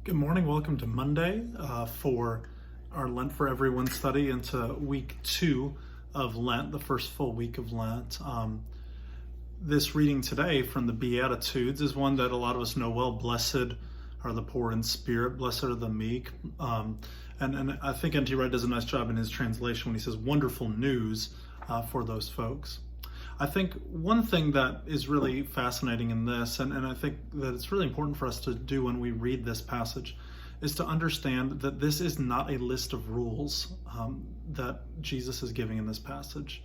Good morning. Welcome to Monday for our Lent for Everyone study into week 2 of Lent, the first full week of Lent. This reading today from the Beatitudes is one that a lot of us know well. Blessed are the poor in spirit, blessed are the meek. And I think N.T. Wright does a nice job in his translation when he says wonderful news for those folks. I think one thing that is really fascinating in this, and I think that it's really important for us to do when we read this passage, is to understand that this is not a list of rules that Jesus is giving in this passage.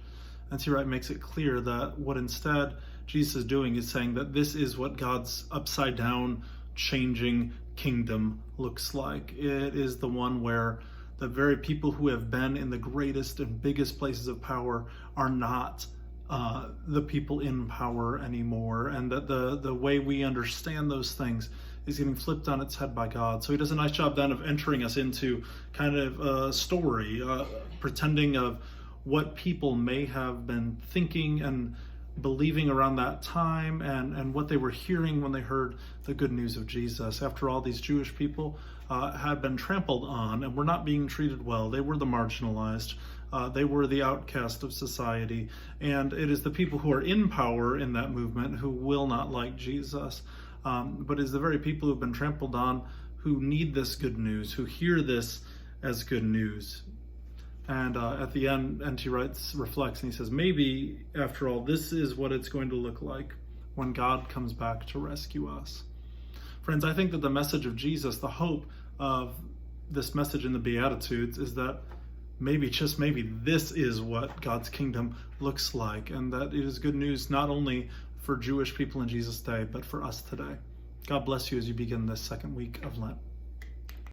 N.T. Wright makes it clear that what instead Jesus is doing is saying that this is what God's upside down, changing kingdom looks like. It is the one where the very people who have been in the greatest and biggest places of power are not the people in power anymore, and that the way we understand those things is getting flipped on its head by God. So he does a nice job then of entering us into kind of a story, pretending of what people may have been thinking and believing around that time, and what they were hearing when they heard the good news of Jesus. After all, these Jewish people had been trampled on and were not being treated well. They were the marginalized. They were the outcast of society. And it is the people who are in power in that movement who will not like Jesus. But it's the very people who have been trampled on who need this good news, who hear this as good news. And at the end, N.T. Wright reflects and he says, maybe, after all, this is what it's going to look like when God comes back to rescue us. Friends, I think that the message of Jesus, the hope of this message in the Beatitudes, is that maybe, just maybe, this is what God's kingdom looks like, and that it is good news not only for Jewish people in Jesus' day, but for us today. God bless you as you begin this second week of Lent.